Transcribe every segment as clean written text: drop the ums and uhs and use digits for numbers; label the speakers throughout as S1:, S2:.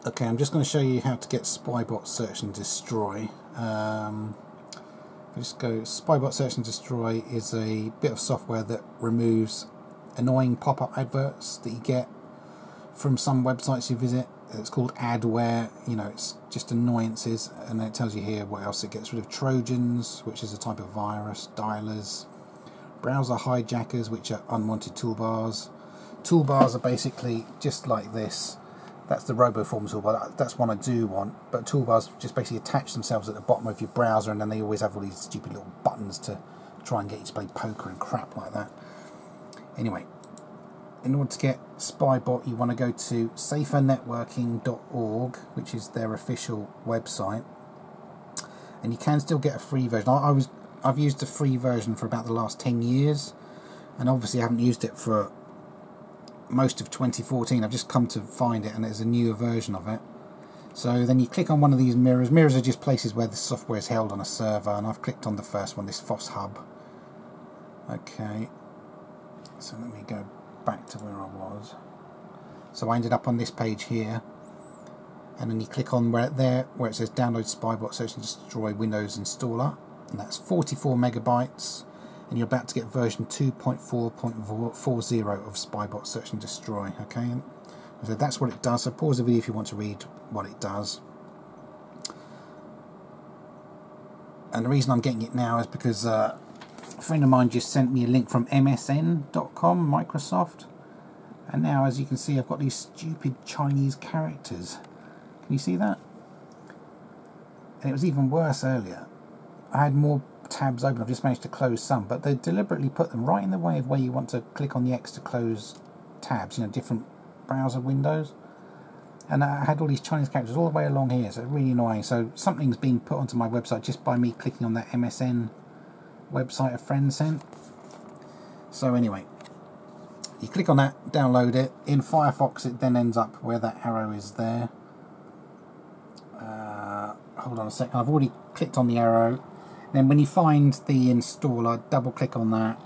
S1: Okay, I'm just going to show you how to get Spybot Search and Destroy. If I just go, Spybot Search and Destroy is a bit of software that removes annoying pop-up adverts that you get from some websites you visit. It's called adware. You know, it's just annoyances, and then it tells you here what else. It gets rid of Trojans, which is a type of virus, dialers, browser hijackers, which are unwanted toolbars. Toolbars are basically just like this. That's the RoboForm toolbar. That's one I do want, but toolbars just basically attach themselves at the bottom of your browser, and then they always have all these stupid little buttons to try and get you to play poker and crap like that. Anyway, in order to get Spybot, you want to go to safernetworking.org, which is their official website, and you can still get a free version. I've used the free version for about the last 10 years, and obviously I haven't used it for most of 2014. I've just come to find it, and there's a newer version of it. So then you click on one of these mirrors. Mirrors are just places where the software is held on a server, and I've clicked on the first one, this FOSS hub. Okay, so let me go back to where I was. So I ended up on this page here, and then you click on where it says download Spybot Search and Destroy Windows Installer, and that's 44 megabytes. And you're about to get version 2.4.40 of Spybot Search and Destroy. Okay, so that's what it does. So pause the video if you want to read what it does. And the reason I'm getting it now is because a friend of mine just sent me a link from MSN.com, Microsoft. And now, as you can see, I've got these stupid Chinese characters. Can you see that? And it was even worse earlier. I had more tabs open. I've just managed to close some, but they deliberately put them right in the way of where you want to click on the X to close tabs, you know, different browser windows. And I had all these Chinese characters all the way along here, so it's really annoying. So something's been put onto my website just by me clicking on that MSN website a friend sent. So anyway, you click on that, download it. In Firefox it then ends up where that arrow is there. Hold on a second, I've already clicked on the arrow. Then when you find the installer, double click on that,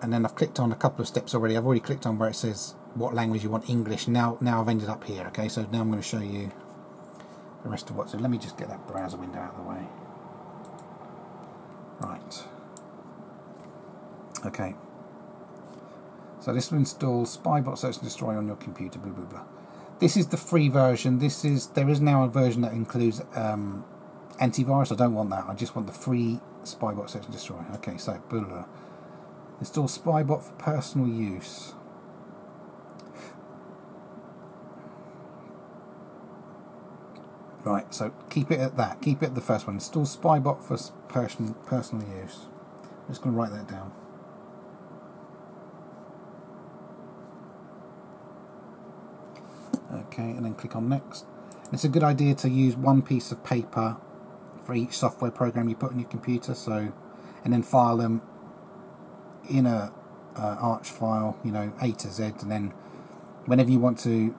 S1: and then I've clicked on a couple of steps already. I've already clicked on where it says what language you want, English. Now I've ended up here. Okay, so now I'm going to show you the rest of what. So let me just get that browser window out of the way. Right. Okay. So this will install Spybot Search and Destroy on your computer. Blah blah blah. This is the free version. There is now a version that includes antivirus. I don't want that. I just want the free Spybot Search and Destroy. Okay, so blah, blah, blah. Install Spybot for personal use. Right, so keep it at that. Keep it at the first one. Install Spybot for personal use. I'm just going to write that down. Okay, and then click on next. It's a good idea to use one piece of paper for each software program you put on your computer, so, and then file them in a Arch file, you know, A to Z, and then whenever you want to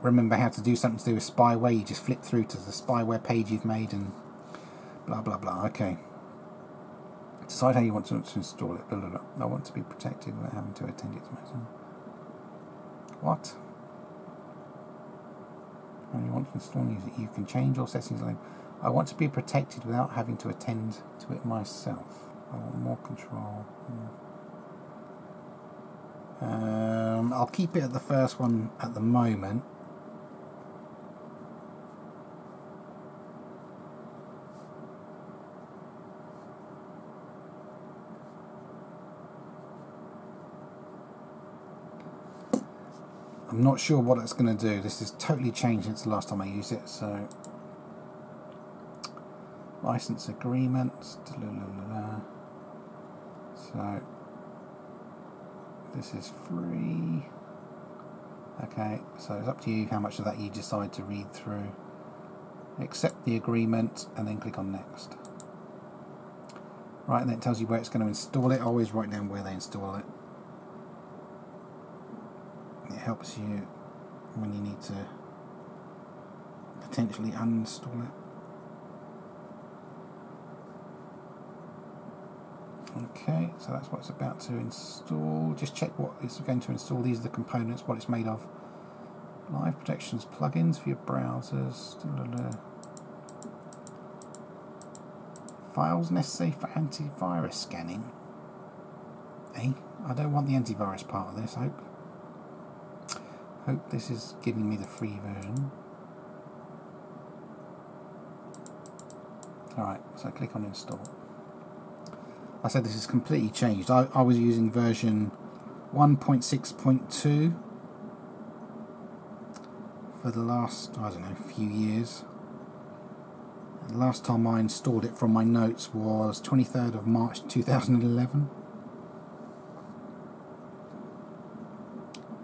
S1: remember how to do something to do with spyware, you just flip through to the spyware page you've made and blah blah blah. Okay, decide how you want to install it. Blah, blah, blah. I want to be protected without having to attend it to myself. What? When you want to install music, you can change all settings. I want to be protected without having to attend to it myself. I want more control. I'll keep it at the first one at the moment. I'm not sure what it's going to do. This has totally changed since the last time I used it. So, license agreements. So, this is free. Okay, so it's up to you how much of that you decide to read through. Accept the agreement and then click on next. Right, and then it tells you where it's going to install it. Always write down where they install it. It helps you when you need to potentially uninstall it. Okay, so that's what it's about to install. Just check what it's going to install. These are the components, what it's made of. Live protections plugins for your browsers. Files necessary for antivirus scanning. Hey, I don't want the antivirus part of this. Hope this is giving me the free version. Alright, so I click on install. I said this is completely changed. I was using version 1.6.2 for the last, I don't know, few years. The last time I installed it from my notes was 23rd of March 2011.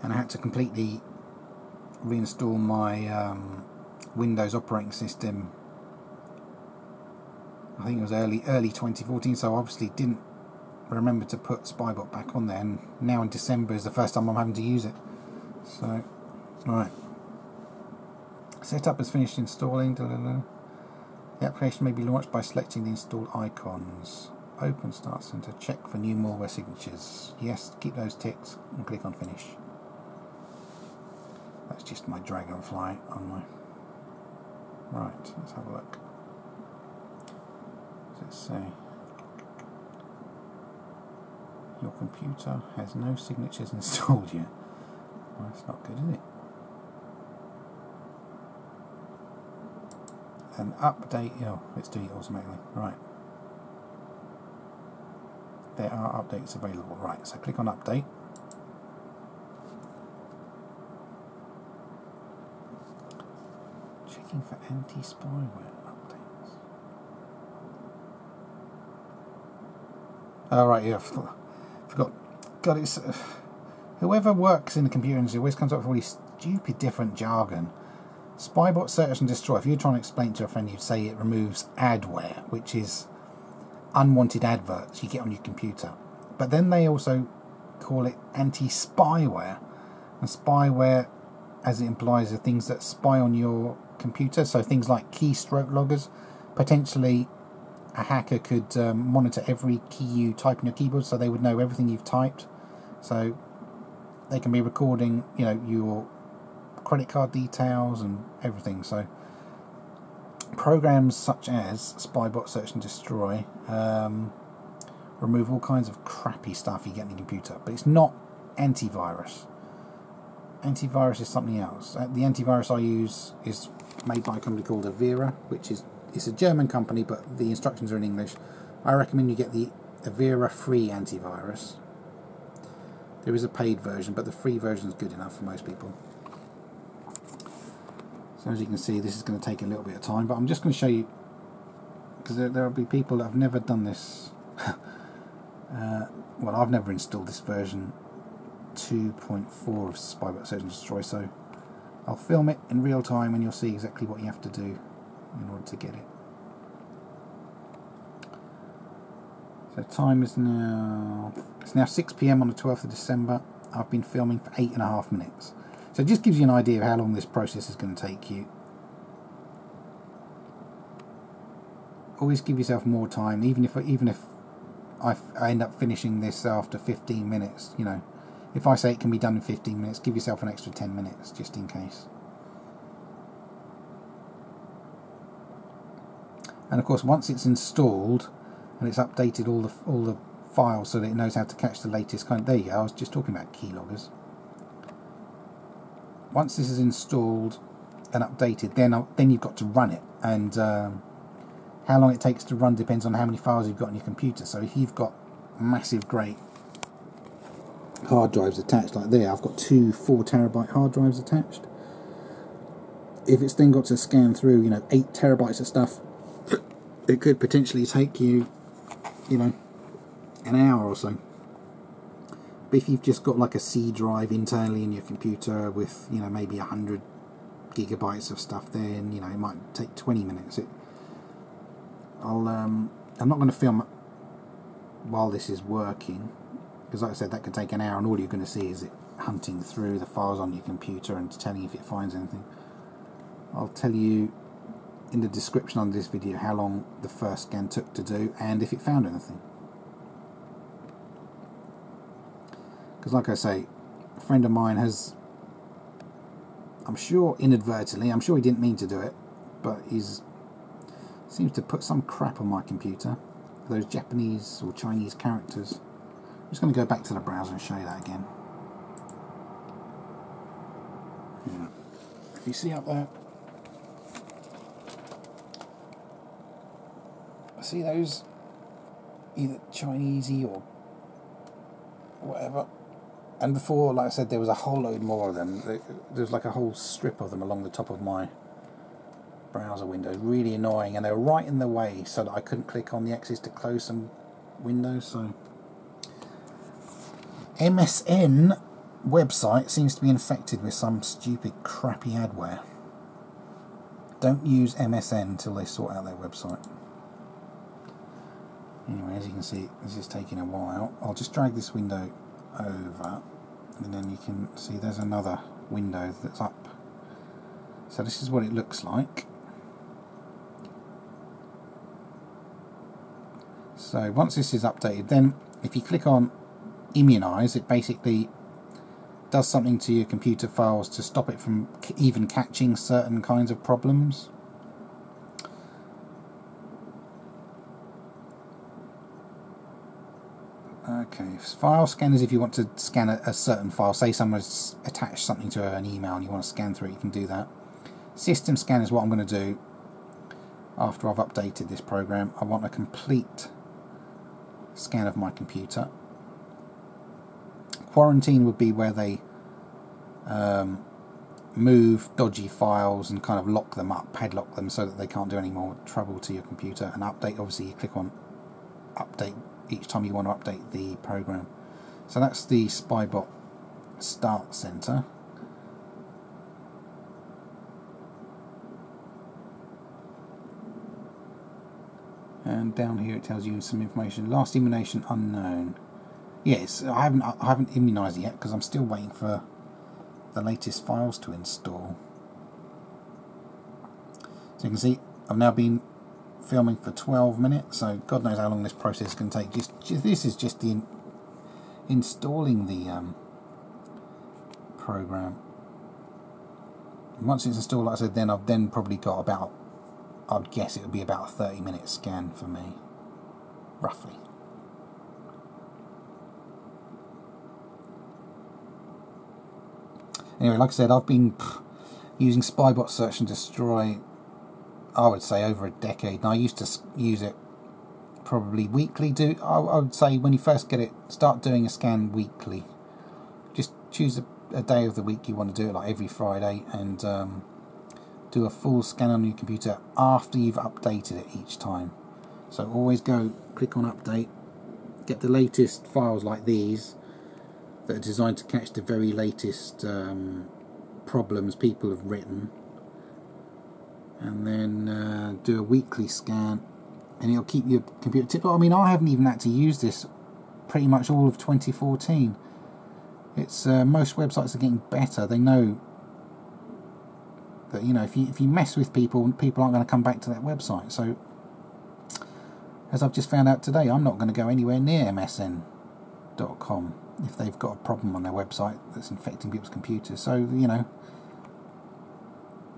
S1: And I had to completely reinstall my Windows operating system. I think it was early 2014, so I obviously didn't remember to put Spybot back on there, and now in December is the first time I'm having to use it. So, alright. Setup is finished installing. The application may be launched by selecting the installed icons. Open Start Center, check for new malware signatures. Yes, keep those ticked and click on finish. That's just my dragonfly on my... Right, let's have a look. Let's say your computer has no signatures installed yet. Well, that's not good, is it? An update, oh, let's do it automatically. Right. There are updates available. Right, so click on update. Checking for anti-spyware updates. Oh, right, yeah, forgot. God, it's whoever works in the computer industry always comes up with all these stupid different jargon. Spybot Search and Destroy. If you're trying to explain to a friend, you'd say it removes adware, which is unwanted adverts you get on your computer. But then they also call it anti-spyware. And spyware, as it implies, are things that spy on your computer. So things like keystroke loggers. Potentially, a hacker could monitor every key you type in your keyboard, so they would know everything you've typed. So they can be recording, you know, your credit card details and everything. So programs such as Spybot Search and Destroy remove all kinds of crappy stuff you get in your computer, but it's not antivirus. Antivirus is something else. The antivirus I use is made by a company called Avira, which is, it's a German company, but the instructions are in English. I recommend you get the Avira free antivirus. There is a paid version, but the free version is good enough for most people. So as you can see, this is going to take a little bit of time, but I'm just going to show you, because there will be people that have never done this. Well, I've never installed this version 2.4 of Spybot Search and Destroy, so I'll film it in real time and you'll see exactly what you have to do in order to get it. So time is now, it's now 6 PM on the 12th of December. I've been filming for 8.5 minutes. So it just gives you an idea of how long this process is going to take you. Always give yourself more time, even if I end up finishing this after 15 minutes, you know. If I say it can be done in 15 minutes, give yourself an extra 10 minutes, just in case. And of course, once it's installed and it's updated all the files so that it knows how to catch the latest kind. There you go. I was just talking about keyloggers. Once this is installed and updated, then you've got to run it. And how long it takes to run depends on how many files you've got on your computer. So if you've got massive, great hard drives attached, like there, I've got two 4 terabyte hard drives attached. If it's then got to scan through, you know, 8 terabytes of stuff, it could potentially take you, you know, an hour or so. But if you've just got like a C drive internally in your computer with, you know, maybe 100 gigabytes of stuff, then, you know, it might take 20 minutes. I'm not going to film while this is working, because like I said, that could take an hour, and all you're going to see is it hunting through the files on your computer and telling you if it finds anything. I'll tell you in the description on this video how long the first scan took to do and if it found anything. Because like I say, a friend of mine has I'm sure inadvertently, I'm sure he didn't mean to do it, but he's seems to put some crap on my computer. Those Japanese or Chinese characters. I'm just going to go back to the browser and show you that again. Yeah. If you see up there, see those either Chinesey or whatever. And before, like I said, there was a whole load more of them. There's like a whole strip of them along the top of my browser windows. Really annoying, and they were right in the way so that I couldn't click on the X's to close some windows. So MSN website seems to be infected with some stupid crappy adware. Don't use MSN until they sort out their website. Anyway, as you can see, this is taking a while. I'll just drag this window over, and then you can see there's another window that's up. So this is what it looks like. So once this is updated, then if you click on immunize, it basically does something to your computer files to stop it from even catching certain kinds of problems. Okay, file scanners, if you want to scan a certain file, say someone's attached something to an email and you want to scan through it, you can do that. System scan is what I'm going to do after I've updated this program. I want a complete scan of my computer. Quarantine would be where they move dodgy files and kind of lock them up, padlock them so that they can't do any more trouble to your computer. And update, obviously you click on update each time you want to update the program. So that's the Spybot Start Center. And down here it tells you some information. Last immunization unknown. Yes, I haven't immunized it yet because I'm still waiting for the latest files to install. So you can see I've now been filming for 12 minutes, so God knows how long this process can take. This is just the installing the program. Once it's installed, like I said, then I've probably got about, I'd guess it would be about a 30-minute scan for me, roughly. Anyway, like I said, I've been using Spybot Search and Destroy, I would say, over a decade. And I used to use it probably weekly. I would say when you first get it, start doing a scan weekly. Just choose a day of the week you want to do it, like every Friday, and do a full scan on your computer after you've updated it each time. So always go, click on update, get the latest files like these that are designed to catch the very latest problems people have written, and then do a weekly scan, and it'll keep your computer tip. I mean, I haven't even had to use this pretty much all of 2014. It's most websites are getting better. They know that, you know, if you mess with people, people aren't going to come back to that website. So, as I've just found out today, I'm not going to go anywhere near msn.com if they've got a problem on their website that's infecting people's computers. So, you know,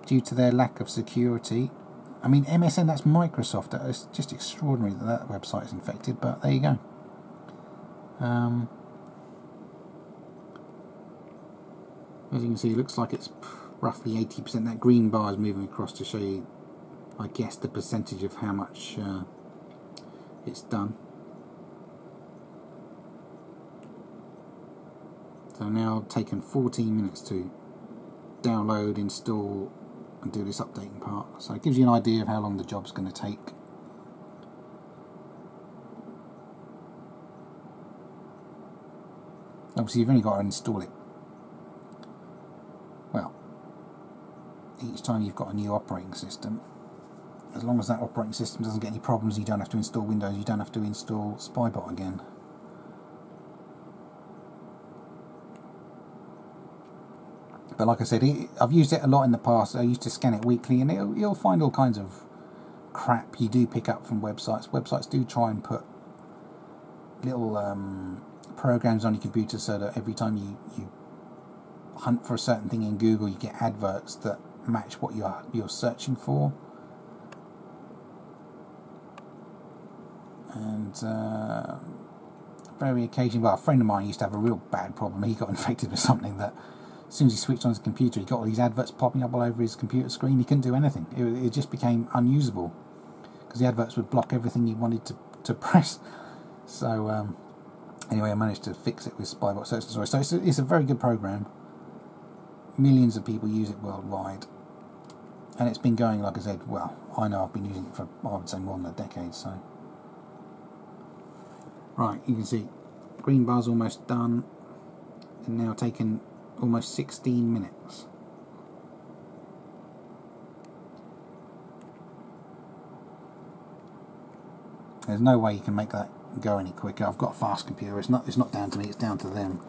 S1: due to their lack of security, I mean, MSN, that's Microsoft. It's just extraordinary that that website is infected, but there you go. As you can see, it looks like it's roughly 80%. That green bar is moving across to show you, I guess, the percentage of how much it's done. So now taken 14 minutes to download, install and do this updating part. So it gives you an idea of how long the job's going to take. Obviously you've only got to install it, well, each time you've got a new operating system. As long as that operating system doesn't get any problems, you don't have to install Windows, you don't have to install Spybot again. But like I said, I've used it a lot in the past. I used to scan it weekly, and you'll find all kinds of crap you do pick up from websites. Websites do try and put little programs on your computer so that every time you hunt for a certain thing in Google, you get adverts that match what you're searching for. And very occasionally, well, a friend of mine used to have a real bad problem. He got infected with something that as soon as he switched on his computer, he got all these adverts popping up all over his computer screen. He couldn't do anything. It just became unusable because the adverts would block everything he wanted to press. So anyway, I managed to fix it with Spybot Search Destroy. So it's a very good program. Millions of people use it worldwide, and it's been going, like I said, well, I know I've been using it for, I would say, more than a decade. So right, you can see green bar's almost done, and now taken almost 16 minutes. There's no way you can make that go any quicker. I've got a fast computer. It's not down to me, it's down to them.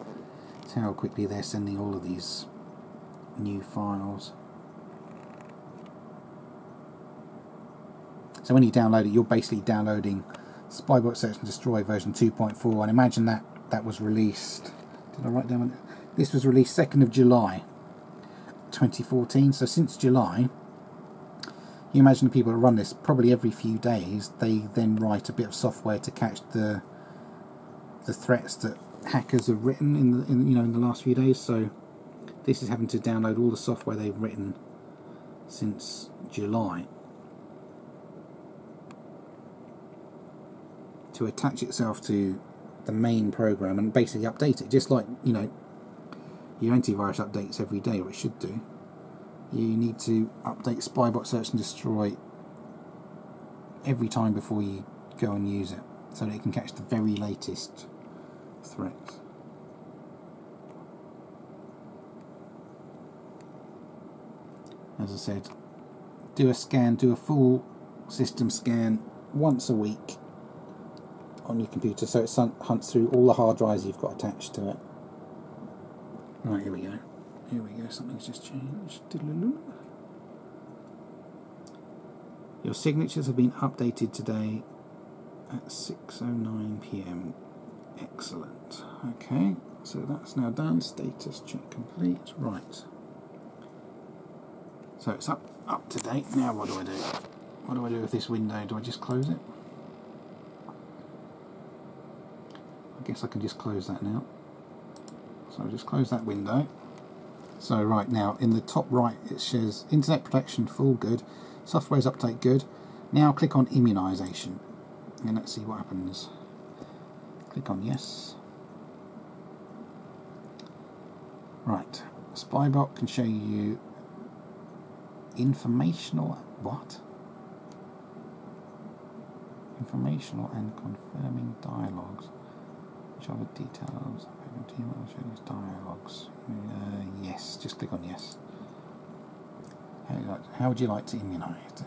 S1: It's how quickly they're sending all of these new files. So when you download it, you're basically downloading Spybot Search and Destroy version 2.4, and imagine that was released, did I write down? This was released 2nd of July 2014, so since July, you imagine the people that run this, probably every few days, they then write a bit of software to catch the threats that hackers have written in the last few days. So this is having to download all the software they've written since July to attach itself to the main program and basically update it, just like your antivirus updates every day, or it should do. You need to update Spybot Search and Destroy every time before you go and use it, so that it can catch the very latest threats. As I said, do a full system scan once a week on your computer, so it hunts through all the hard drives you've got attached to it. Right, here we go. Here we go, something's just changed. Your signatures have been updated today at 6:09 PM. Excellent. Okay, so that's now done. Status check complete. Right. So it's up to date. Now what do I do? What do I do with this window? Do I just close it? I guess I can just close that now. So I'll just close that window. So right now, in the top right, it says Internet Protection Full Good, Software's Update Good. Now click on Immunization, and let's see what happens. Click on Yes. Right, Spybot can show you informational, what? Informational and confirming dialogues. Which other details? Dialogues. Yes, just click on yes. How would you like to immunize?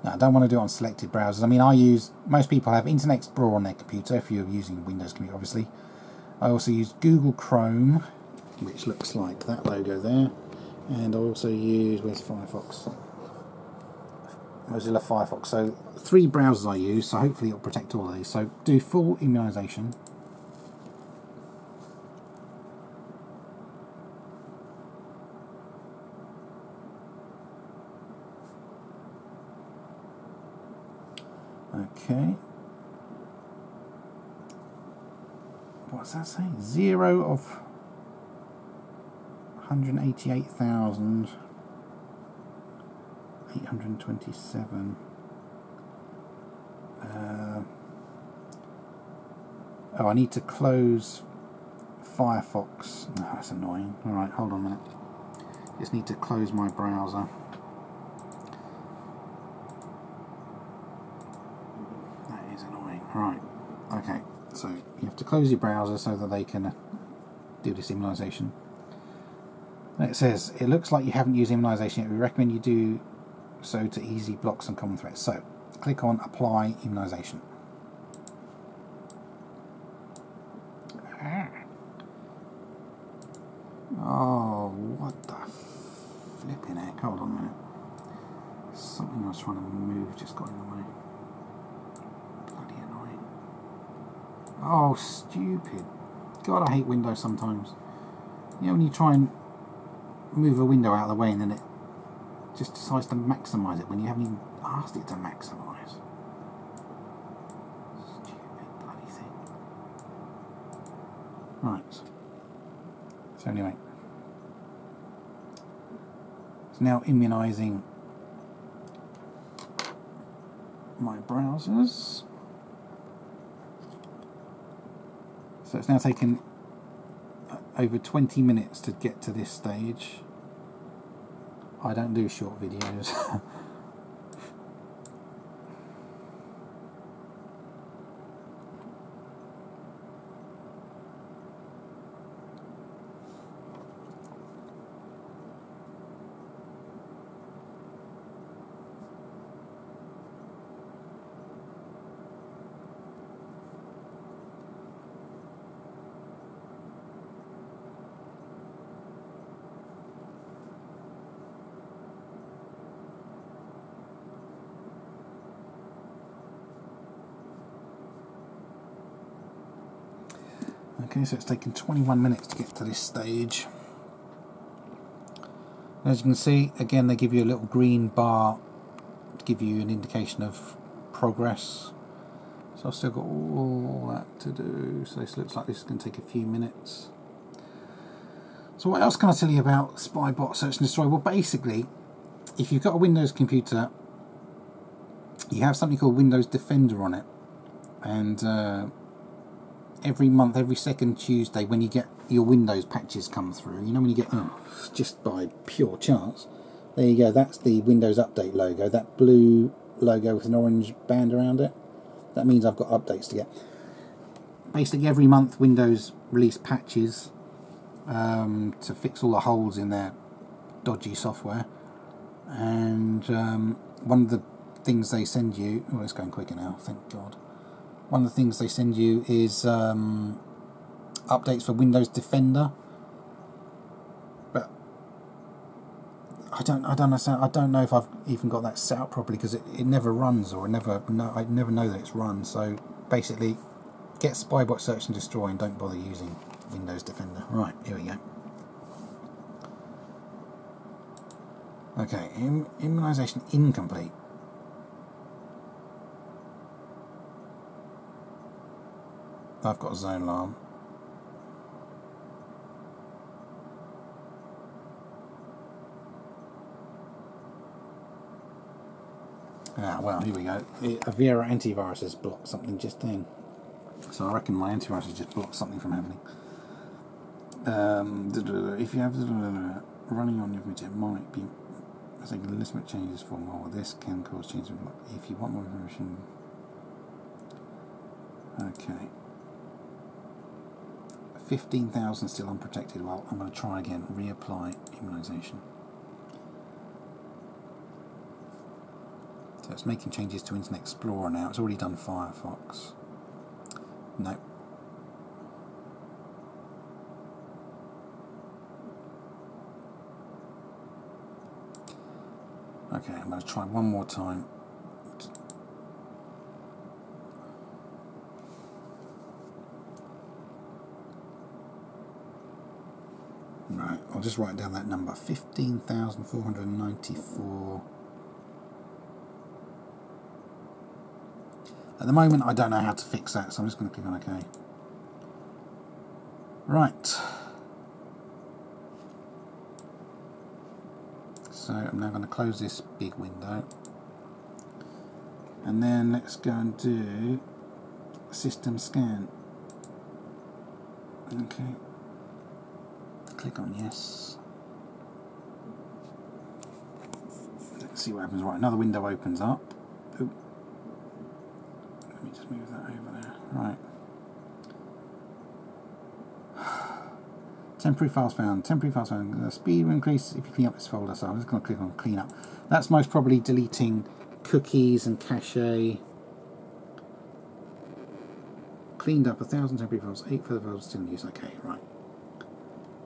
S1: No, I don't want to do it on selected browsers. I mean, most people have Internet Explorer on their computer, if you're using a Windows computer, obviously. I also use Google Chrome, which looks like that logo there. And I also use, where's Firefox? Mozilla Firefox. So 3 browsers I use, so hopefully it'll protect all of these. So do full immunization. Okay. What's that saying? 0 of 188,827. Oh, I need to close Firefox. No, that's annoying. Alright, hold on a minute. Just need to close my browser. That is annoying. Right, okay. So you have to close your browser so that they can do this immunization. And it says, it looks like you haven't used immunization yet. We recommend you do so to easily block some common threats. So click on Apply Immunization. Oh, what the flipping heck? Hold on a minute. Something I was trying to move just got in the way. Bloody annoying. Oh, stupid. God, I hate Windows sometimes. You know when you try and move a window out of the way and then it just decides to maximise it when you haven't even asked it to maximise. Stupid bloody thing. Right. So anyway. It's now immunising my browsers. So it's now taken over 20 minutes to get to this stage. I don't do short videos. Okay, so it's taken 21 minutes to get to this stage. As you can see, again they give you a little green bar to give you an indication of progress. So I've still got all that to do, so this looks like this is going to take a few minutes. So what else can I tell you about Spybot Search and Destroy? Well, basically, if you've got a Windows computer, you have something called Windows Defender on it, and every month, every second Tuesday, when you get your Windows patches come through, you know when you get, just by pure chance, there you go, that's the Windows Update logo, that blue logo with an orange band around it. That means I've got updates to get. Basically every month Windows release patches to fix all the holes in their dodgy software, and one of the things they send you, oh, it's going quicker now, thank God. One of the things they send you is updates for Windows Defender, but I don't understand. I don't know if I've even got that set up properly because it never runs, or I never know that it's run. So basically, get Spybot Search and Destroy and don't bother using Windows Defender. Right, here we go. Okay, immunisation incomplete. I've got a zone alarm. Ah, well, here we go. Avira antivirus has blocked something just then. So I reckon my antivirus has just blocked something from happening. If you have running on your computer, it might be taking limit changes for more. This can cause changes. If you want more information, okay. 15,000 still unprotected. Well, I'm going to try again. Reapply immunisation. So it's making changes to Internet Explorer now. It's already done Firefox. No. Okay, I'm going to try one more time. Right, I'll just write down that number, 15,494. At the moment I don't know how to fix that, so I'm just going to click on OK. Right. So I'm now going to close this big window. And then let's go and do system scan. Okay. Click on yes. Let's see what happens. Right, another window opens up. Oop. Let me just move that over there. Right. Temporary files found. Temporary files found. The speed will increase if you clean up this folder. So I'm just going to click on clean up. That's most probably deleting cookies and cache. Cleaned up 1,000 temporary files. 8 further files still in use. Okay, right.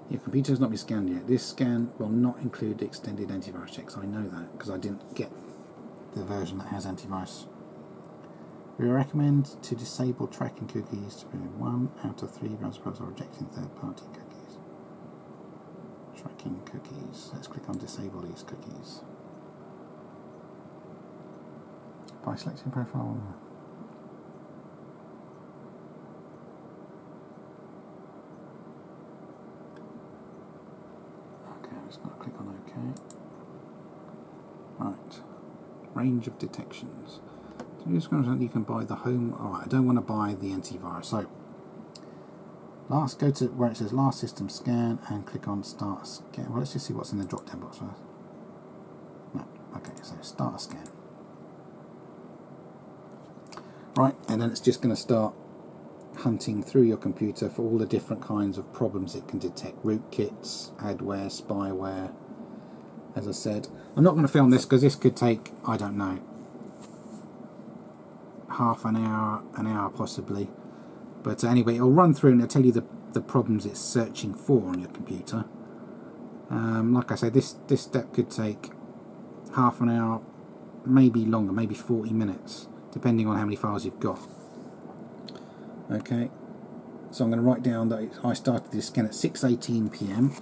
S1: Your computer has not been scanned yet. This scan will not include extended antivirus checks. I know that because I didn't get the version that has antivirus. We recommend to disable tracking cookies to be 1 out of 3 browsers are rejecting third-party cookies. Tracking cookies. Let's click on disable these cookies. By selecting profile. Okay, I'm just going to click on OK. Right. Range of detections. You can buy the home. Alright, I don't want to buy the antivirus. So, go to where it says last system scan and click on start a scan. Well, let's just see what's in the drop down box first. No, okay, so start a scan. Right, and then it's just going to start hunting through your computer for all the different kinds of problems it can detect. Rootkits, adware, spyware. As I said, I'm not going to film this because this could take, I don't know, half an hour possibly. But anyway, it'll run through and it'll tell you the problems it's searching for on your computer. Like I say, this step could take half an hour, maybe longer, maybe 40 minutes, depending on how many files you've got. Okay, so I'm going to write down that I started this scan at 6:18 PM.